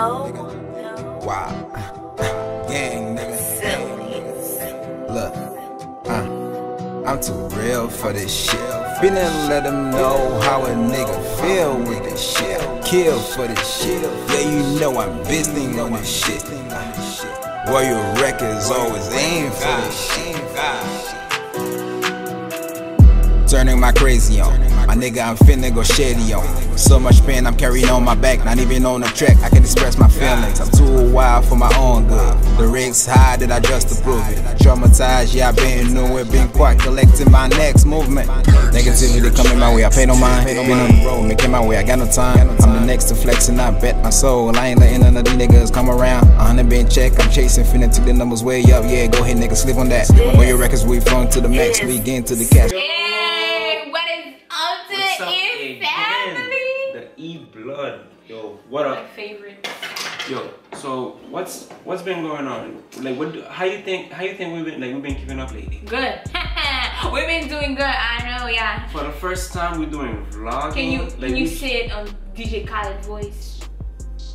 Wow. Gang, nigga. Look, I'm too real for this shit. Finna let them know how a nigga feel with this shit. Kill for this shit. Yeah, you know I'm busy on this shit. Warrior Records always aim for this shit. Turning my crazy on. My nigga, I'm finna go shady on. So much pain I'm carrying on my back. Not even on the track, I can express my feelings. I'm too wild for my own good. The rigs high that I just to prove it. Traumatized, yeah, I been nowhere. Been quiet, collecting my next movement. Negativity coming my way, I pay no mind. Been on the road, making my way, I got no time. I'm the next to flex and I bet my soul. I ain't letting none of these niggas come around. 100 been check, I'm chasing, finna take the numbers way up. Yeah, go ahead, nigga, sleep on that. Warrior Records, we flung to the max, we get into the cash. The E Blood, yo, what up? My favorite. Yo, so what's been going on? Like, how you think we've been keeping up lately? Good. We've been doing good. I know, yeah. For the first time, we're doing vlogging. Can you say it on DJ Khaled's voice?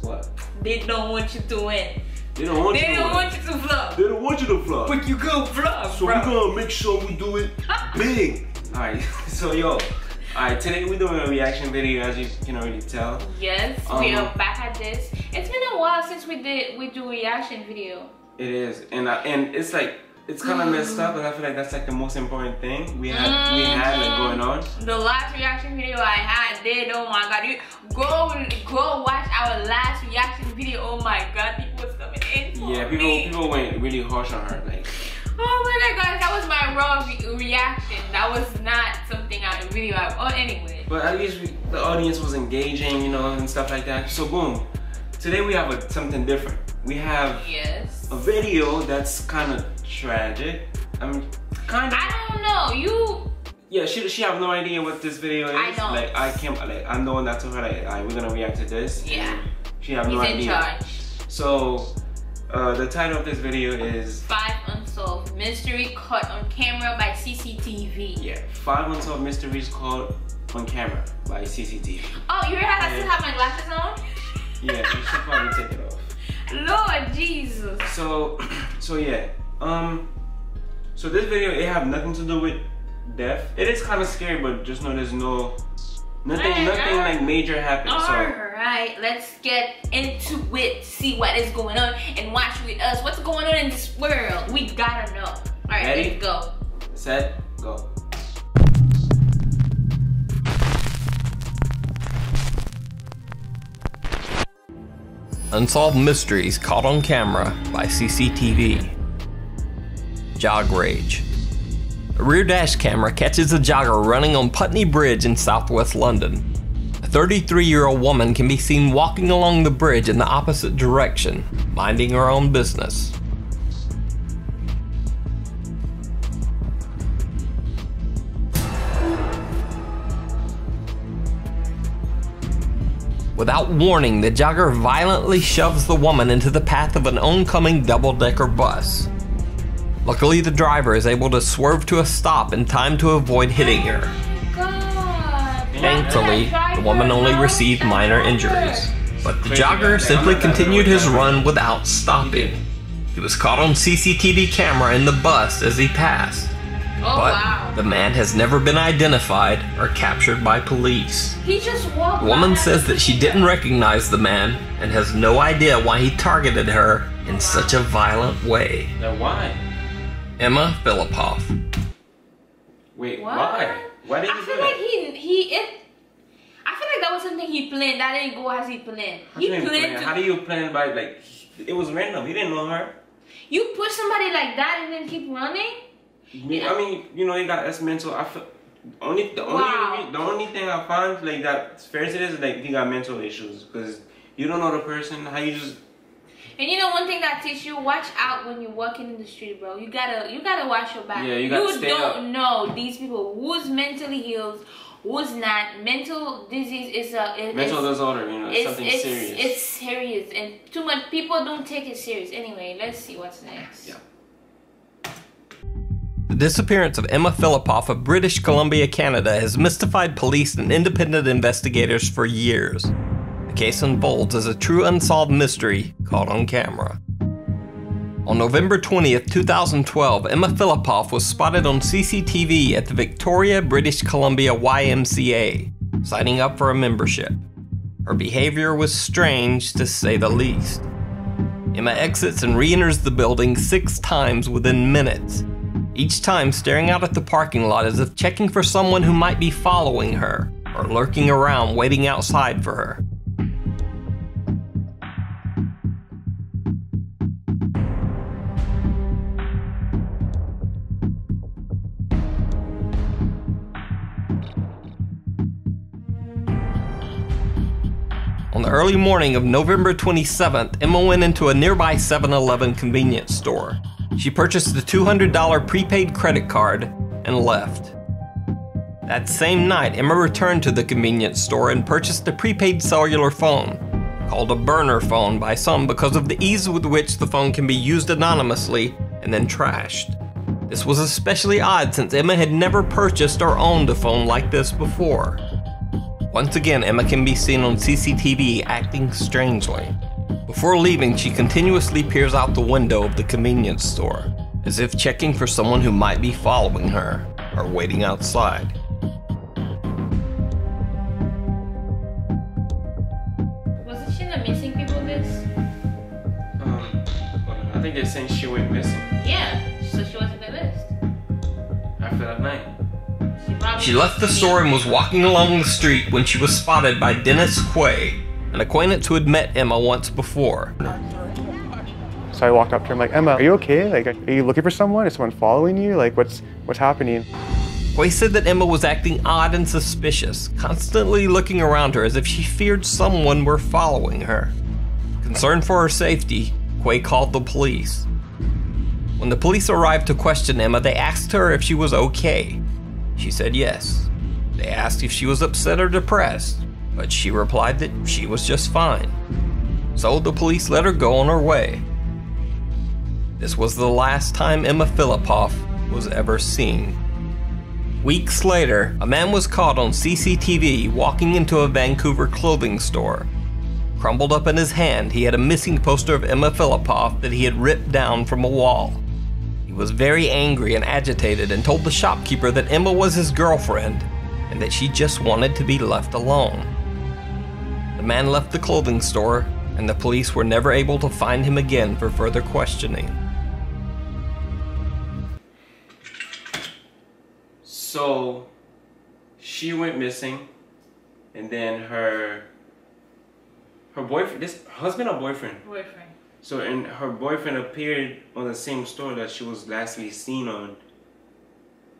What? They don't want you to win. They don't want you to vlog. They don't want you to vlog. But you go vlog, so we're gonna make sure we do it big. All right. So yo. Alright, today we're doing a reaction video, as you can already tell. Yes, we are back at this. It's been a while since we do reaction video. It is, and it's like it's kind of messed up, and I feel like that's like the most important thing we had like going on. The last reaction video I did, oh my god, you go watch our last reaction video. Oh my god, people was coming in for me. People went really harsh on her, like. Oh my god, guys, that was my raw reaction. That was not something I really like. Oh, anyway. But at least the audience was engaging, you know, and stuff like that. So boom, today we have something different. We have a video that's kind of tragic. I mean, kind of. I don't know. Yeah, she have no idea what this video is. I don't. Like I'm the one that told her like, alright, we're gonna react to this. Yeah. She have no idea. He's in charge. So. The title of this video is 5 Unsolved Mystery Caught on Camera by CCTV. Yeah, 5 Unsolved Mysteries Caught on Camera by CCTV. Oh, you realize I still have my glasses on? Yeah, you should probably take it off. Lord Jesus. So yeah. So this video, it have nothing to do with death. It is kind of scary, but just know there's nothing like major happened. Alright, let's get into it. See what is going on and watch with us. What's going on in this world? We gotta know. Alright, let's go. Set, go. Unsolved Mysteries Caught on Camera by CCTV. Jog Rage. A rear dash camera catches a jogger running on Putney Bridge in southwest London. A 33-year-old woman can be seen walking along the bridge in the opposite direction, minding her own business. Without warning, the jogger violently shoves the woman into the path of an oncoming double-decker bus. Luckily, the driver is able to swerve to a stop in time to avoid hitting her. Thankfully, the woman only received minor injuries, but the jogger simply continued his run without stopping. He was caught on CCTV camera in the bus as he passed, but the man has never been identified or captured by police. He just walked. The woman says that she didn't recognize the man and has no idea why he targeted her in such a violent way. Now why? Emma Filipoff. Wait, why? Why did he do that? I feel like that was something he planned. That didn't go as he planned. How do you plan by, like, it was random. He didn't know her. You push somebody like that and then keep running? I mean, you know, he got us mental. The only thing I find like that fair to this is like he got mental issues because you don't know the person. How you just. And you know one thing that teach you, watch out when you're walking in the street, bro. You gotta watch your back. Yeah, you gotta stay up. You don't know these people who's mentally ill, who's not. Mental disease is mental disorder. You know, it's something serious. It's serious, and too much people don't take it serious. Anyway, let's see what's next. Yeah. The disappearance of Emma Filipoff of British Columbia, Canada has mystified police and independent investigators for years. The case unfolds as a true unsolved mystery caught on camera. On November 20th, 2012, Emma Filipoff was spotted on CCTV at the Victoria, British Columbia YMCA, signing up for a membership. Her behavior was strange, to say the least. Emma exits and re-enters the building 6 times within minutes, each time staring out at the parking lot as if checking for someone who might be following her or lurking around waiting outside for her. On the early morning of November 27th, Emma went into a nearby 7-Eleven convenience store. She purchased a $200 prepaid credit card and left. That same night, Emma returned to the convenience store and purchased a prepaid cellular phone, called a burner phone by some because of the ease with which the phone can be used anonymously and then trashed. This was especially odd since Emma had never purchased or owned a phone like this before. Once again, Emma can be seen on CCTV acting strangely. Before leaving, she continuously peers out the window of the convenience store, as if checking for someone who might be following her or waiting outside. Wasn't she in the missing people list? I think they're saying she went missing. Yeah, so she wasn't in the list. After that night. She left the store and was walking along the street when she was spotted by Dennis Quay, an acquaintance who had met Emma once before. So I walked up to her, I'm like, Emma, are you okay? Like, are you looking for someone? Is someone following you? Like, what's happening? Quay said that Emma was acting odd and suspicious, constantly looking around her as if she feared someone were following her. Concerned for her safety, Quay called the police. When the police arrived to question Emma, they asked her if she was okay. She said yes. They asked if she was upset or depressed, but she replied that she was just fine. So the police let her go on her way. This was the last time Emma Filipoff was ever seen. Weeks later, a man was caught on CCTV walking into a Vancouver clothing store. Crumpled up in his hand, he had a missing poster of Emma Filipoff that he had ripped down from a wall. He was very angry and agitated and told the shopkeeper that Emma was his girlfriend and that she just wanted to be left alone. The man left the clothing store, and the police were never able to find him again for further questioning. So she went missing, and then her boyfriend, this husband or boyfriend? Boyfriend. So and her boyfriend appeared on the same store that she was lastly seen on,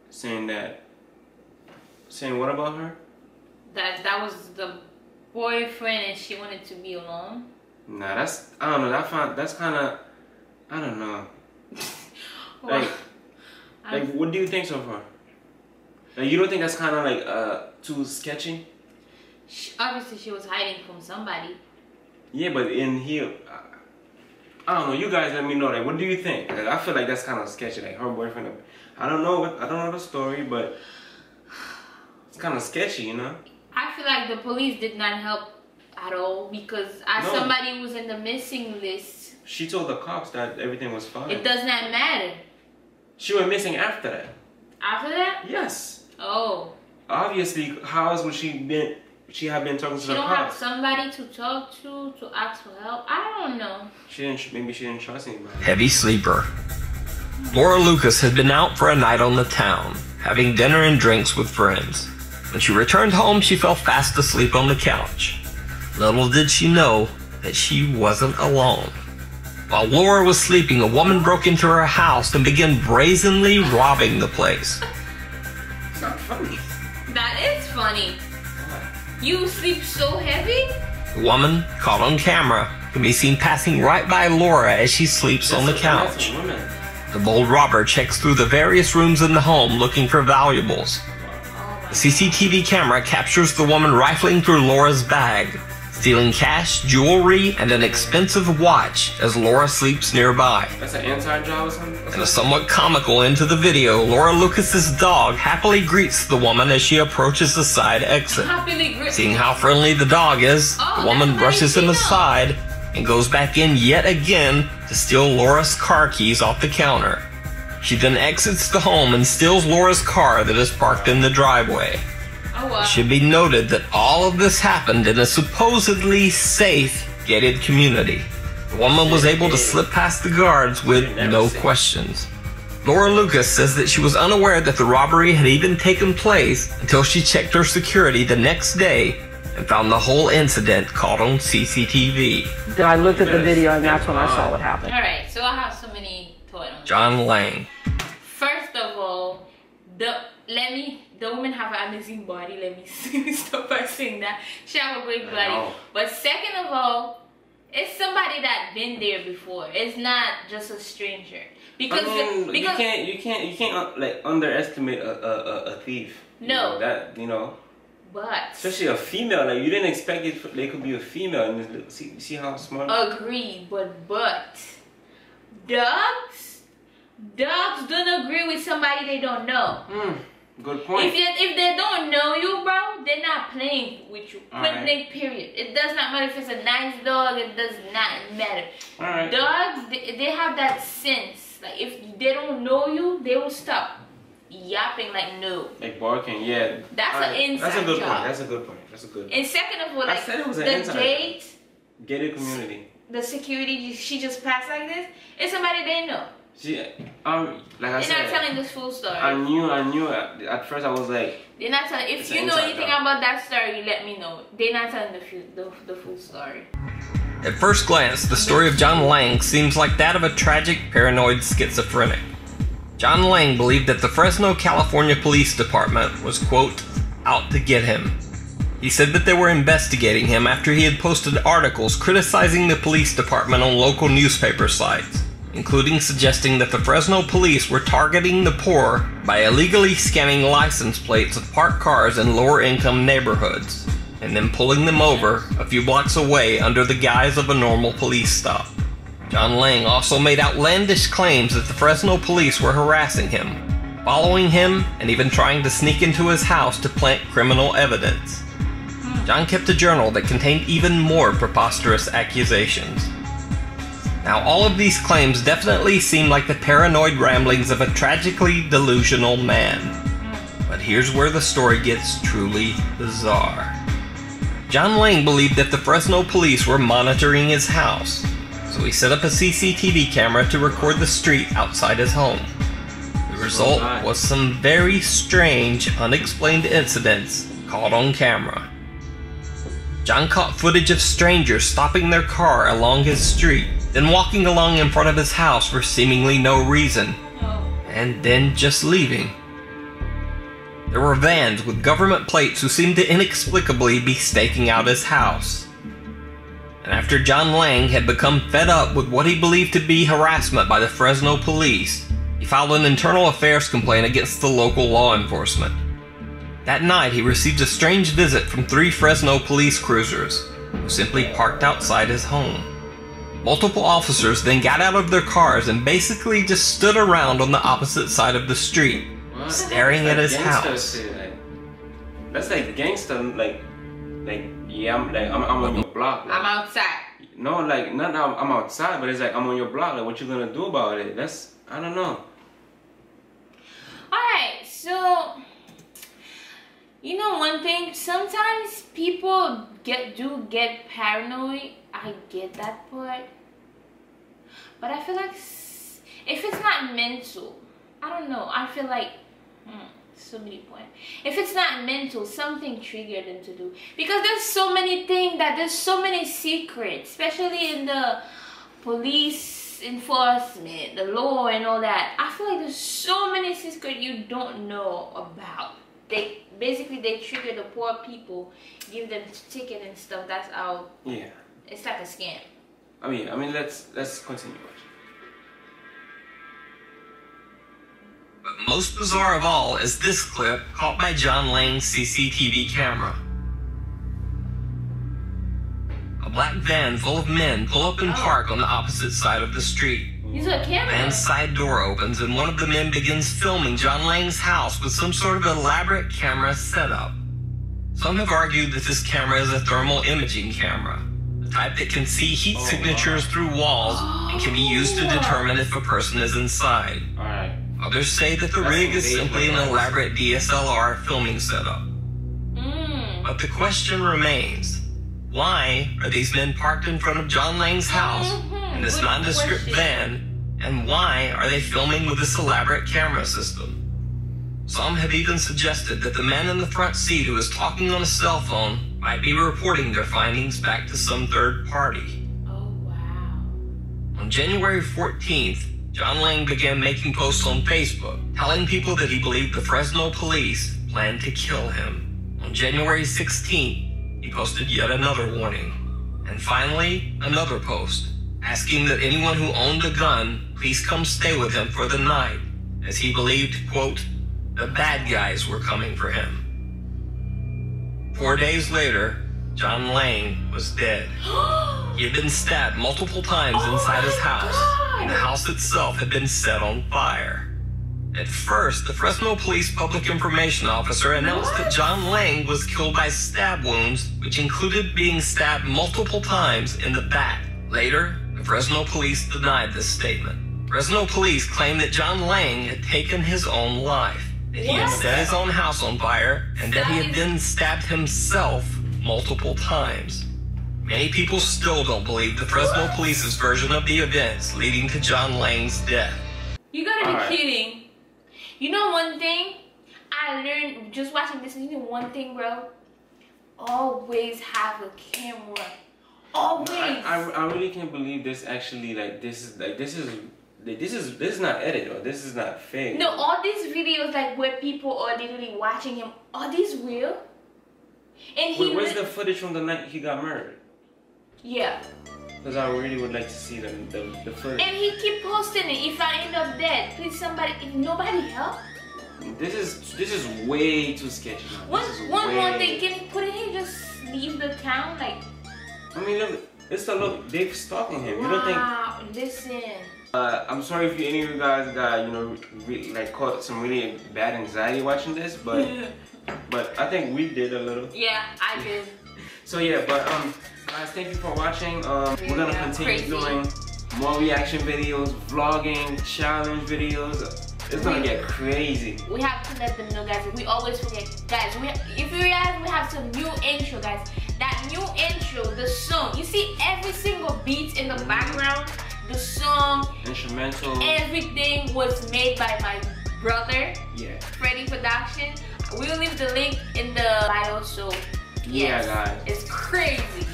saying what about her? That was the boyfriend and she wanted to be alone? Nah, that's, I don't know, that's kind of, I don't know. Well, like, what do you think so far? Like, you don't think that's kind of like too sketchy? Obviously she was hiding from somebody. Yeah, but in here, I don't know. You guys let me know. Like, what do you think? Like, I feel like that's kind of sketchy. Like her boyfriend. I don't know the story, but it's kind of sketchy, you know. I feel like the police did not help at all because somebody was in the missing list. She told the cops that everything was fine. It does not matter. She went missing after that. After that? Yes. Oh. Obviously, how else would she have been talking to the cops? She don't have somebody to talk to ask for help? I don't know. Maybe she didn't trust anybody. Heavy sleeper. Laura Lucas had been out for a night on the town, having dinner and drinks with friends. When she returned home, she fell fast asleep on the couch. Little did she know that she wasn't alone. While Laura was sleeping, a woman broke into her house and began brazenly robbing the place. It's not funny. That is funny. You sleep so heavy? The woman, caught on camera, can be seen passing right by Laura as she sleeps on the couch. The bold robber checks through the various rooms in the home looking for valuables. The CCTV camera captures the woman rifling through Laura's bag, stealing cash, jewelry, and an expensive watch as Laura sleeps nearby. That's an inside job or something? In a somewhat comical end to the video, Laura Lucas's dog happily greets the woman as she approaches the side exit. Seeing how friendly the dog is, the woman brushes him aside and goes back in yet again to steal Laura's car keys off the counter. She then exits the home and steals Laura's car that is parked in the driveway. It should be noted that all of this happened in a supposedly safe, gated community. The woman was able to slip past the guards with no questions. Laura Lucas says that she was unaware that the robbery had even taken place until she checked her security the next day and found the whole incident caught on CCTV. I looked at the video and that's when I saw what happened. Alright, so I have so many thoughts on John Lang. First of all, the woman have an amazing body. Let me stop by saying that. She have a great body. But second of all, it's somebody that been there before. It's not just a stranger. Because, because you can't like underestimate a thief. No. But especially a female, like you didn't expect it. They could be a female, and see how smart. Agree, but dogs don't agree with somebody they don't know. Good point. If they don't know you, bro, they're not playing with you. Point period. It does not matter if it's a nice dog. It does not matter. Dogs, they have that sense. Like if they don't know you, they will stop yapping like no. Like barking, yeah. That's an inside That's a good job. point. That's a good point. That's a good. And second of all, like I said it was an the gated community. The security, she just passed like this. It's somebody they know. Like I said, they're not telling this full story. I knew. At first, I was like, they're not telling. If you know anything about that story, you let me know. They're not telling the full story. At first glance, the story of John Lang seems like that of a tragic, paranoid schizophrenic. John Lang believed that the Fresno, California Police Department was, quote, out to get him. He said that they were investigating him after he had posted articles criticizing the police department on local newspaper sites, including suggesting that the Fresno police were targeting the poor by illegally scanning license plates of parked cars in lower-income neighborhoods, and then pulling them over a few blocks away under the guise of a normal police stop. John Lang also made outlandish claims that the Fresno police were harassing him, following him, and even trying to sneak into his house to plant criminal evidence. John kept a journal that contained even more preposterous accusations. Now, all of these claims definitely seem like the paranoid ramblings of a tragically delusional man. But here's where the story gets truly bizarre. John Lang believed that the Fresno police were monitoring his house, so he set up a CCTV camera to record the street outside his home. The result was some very strange, unexplained incidents caught on camera. John caught footage of strangers stopping their car along his street, then walking along in front of his house for seemingly no reason, and then just leaving. There were vans with government plates who seemed to inexplicably be staking out his house. And after John Lang had become fed up with what he believed to be harassment by the Fresno police, he filed an internal affairs complaint against the local law enforcement. That night, he received a strange visit from 3 Fresno police cruisers, who simply parked outside his home. Multiple officers then got out of their cars and basically just stood around on the opposite side of the street, staring at his house. Shit, that's like gangster, like yeah, I'm on your block. Like, I'm outside. No, like not now I'm outside, but it's like I'm on your block. Like, what you gonna do about it? That's, I don't know. Alright, so you know one thing, sometimes people do get paranoid. I get that part. But I feel like if it's not mental, I don't know, I feel like so many points. If it's not mental, something triggered them to do. Because there's so many things there's so many secrets, especially in the police enforcement, the law and all that. I feel like there's so many secrets you don't know about. They trigger the poor people, give them ticket and stuff. That's how. Yeah. It's like a scam. I mean, let's continue. But most bizarre of all is this clip caught by John Lang's CCTV camera. black van full of men pull up and park on the opposite side of the street. Use a camera. Van's side door opens and one of the men begins filming John Lang's house with some sort of elaborate camera setup. Some have argued that this camera is a thermal imaging camera, the type that can see heat signatures through walls and can be used to determine if a person is inside. Alright. Others say that the rig is simply an elaborate DSLR filming setup. But the question remains, why are these men parked in front of John Lang's house in this nondescript van, and why are they filming with this elaborate camera system? Some have even suggested that the man in the front seat who is talking on a cell phone might be reporting their findings back to some third party. Oh, wow. On January 14th, John Lang began making posts on Facebook, telling people that he believed the Fresno police planned to kill him. On January 16th, he posted yet another warning. And finally, another post, asking that anyone who owned a gun please come stay with him for the night, as he believed, quote, the bad guys were coming for him. 4 days later, John Lang was dead. He had been stabbed multiple times inside his house, and the house itself had been set on fire. At first, the Fresno Police Public Information Officer announced that John Lang was killed by stab wounds, which included being stabbed multiple times in the back. Later, the Fresno Police denied this statement. Fresno Police claimed that John Lang had taken his own life, that he had set his own house on fire, and that he had then stabbed himself multiple times. Many people still don't believe the Fresno Police's version of the events leading to John Lang's death. You gotta be kidding. You know one thing I learned just watching this, you know one thing, bro? Always have a camera. Always. I really can't believe this actually, like, this is not edited or this is not fake. No, all these videos like where people are literally watching him, are these real? And where's the footage from the night he got murdered? Yeah. Because I really would like to see the footage. And he keep posting it. If I end up dead, please somebody, if nobody help. This is way too sketchy. One more thing, can he put it here? Just leave the town, like. I mean, look, they're stalking him. Wow, you don't think? Listen. I'm sorry if any of you guys got like caught some really bad anxiety watching this, but I think we did a little. Yeah, I did. So yeah, but guys, thank you for watching. We're gonna continue doing more reaction videos, vlogging, challenge videos. It's gonna get crazy. We have to let them know, guys. We always forget, guys. If you realize, we have some new intro, guys. That new intro, the song. You see every single beat in the background, the song, instrumental, everything was made by my brother. Yeah. Freddie Production. We'll leave the link in the bio. So yes, yeah, guys, it's crazy.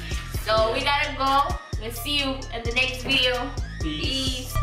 So we gotta go. We'll see you in the next video. Peace.